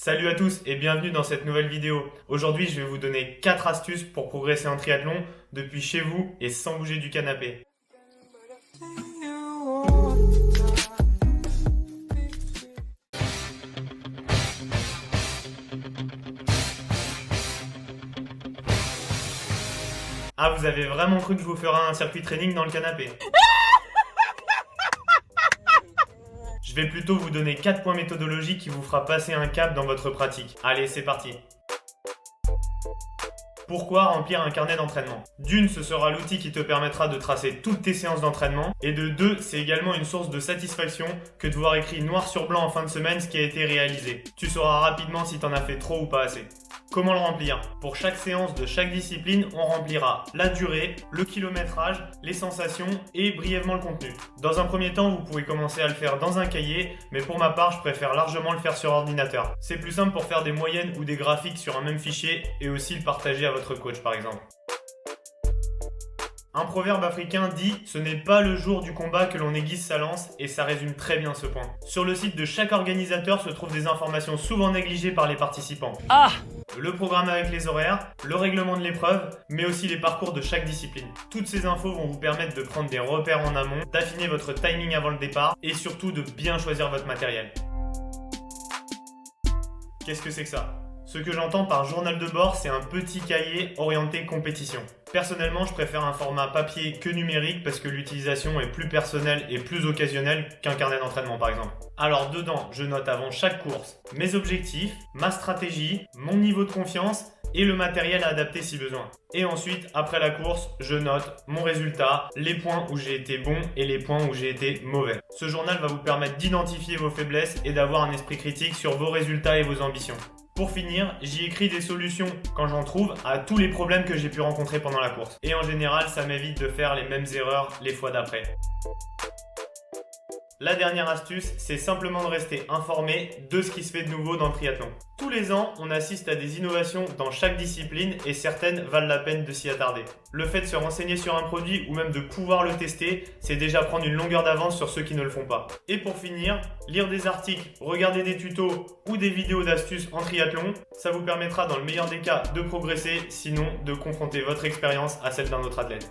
Salut à tous et bienvenue dans cette nouvelle vidéo. Aujourd'hui, je vais vous donner 4 astuces pour progresser en triathlon depuis chez vous et sans bouger du canapé. Ah, vous avez vraiment cru que je vous ferais un circuit training dans le canapé? Je vais plutôt vous donner 4 points méthodologiques qui vous fera passer un cap dans votre pratique. Allez, c'est parti. Pourquoi remplir un carnet d'entraînement? D'une, ce sera l'outil qui te permettra de tracer toutes tes séances d'entraînement. Et de deux, c'est également une source de satisfaction que de voir écrit noir sur blanc en fin de semaine ce qui a été réalisé. Tu sauras rapidement si t'en as fait trop ou pas assez. Comment le remplir? Pour chaque séance de chaque discipline, on remplira la durée, le kilométrage, les sensations et brièvement le contenu. Dans un premier temps, vous pouvez commencer à le faire dans un cahier, mais pour ma part, je préfère largement le faire sur ordinateur. C'est plus simple pour faire des moyennes ou des graphiques sur un même fichier et aussi le partager à votre coach par exemple. Un proverbe africain dit « Ce n'est pas le jour du combat que l'on aiguise sa lance » et ça résume très bien ce point. Sur le site de chaque organisateur se trouvent des informations souvent négligées par les participants. Le programme avec les horaires, le règlement de l'épreuve, mais aussi les parcours de chaque discipline. Toutes ces infos vont vous permettre de prendre des repères en amont, d'affiner votre timing avant le départ et surtout de bien choisir votre matériel. Qu'est-ce que c'est que ça? Ce que j'entends par journal de bord, c'est un petit cahier orienté compétition. Personnellement, je préfère un format papier que numérique parce que l'utilisation est plus personnelle et plus occasionnelle qu'un carnet d'entraînement par exemple. Alors dedans, je note avant chaque course mes objectifs, ma stratégie, mon niveau de confiance et le matériel à adapter si besoin. Et ensuite, après la course, je note mon résultat, les points où j'ai été bon et les points où j'ai été mauvais. Ce journal va vous permettre d'identifier vos faiblesses et d'avoir un esprit critique sur vos résultats et vos ambitions. Pour finir, j'y écris des solutions, quand j'en trouve, à tous les problèmes que j'ai pu rencontrer pendant la course. Et en général, ça m'évite de faire les mêmes erreurs les fois d'après. La dernière astuce, c'est simplement de rester informé de ce qui se fait de nouveau dans le triathlon. Tous les ans, on assiste à des innovations dans chaque discipline et certaines valent la peine de s'y attarder. Le fait de se renseigner sur un produit ou même de pouvoir le tester, c'est déjà prendre une longueur d'avance sur ceux qui ne le font pas. Et pour finir, lire des articles, regarder des tutos ou des vidéos d'astuces en triathlon, ça vous permettra dans le meilleur des cas de progresser, sinon de confronter votre expérience à celle d'un autre athlète.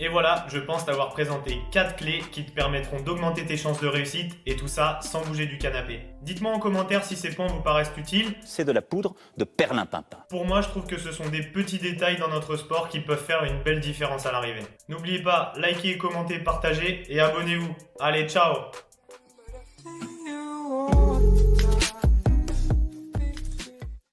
Et voilà, je pense t'avoir présenté 4 clés qui te permettront d'augmenter tes chances de réussite et tout ça sans bouger du canapé. Dites-moi en commentaire si ces points vous paraissent utiles. C'est de la poudre de perlimpinpin. Pour moi, je trouve que ce sont des petits détails dans notre sport qui peuvent faire une belle différence à l'arrivée. N'oubliez pas, likez, commentez, partagez et abonnez-vous. Allez, ciao!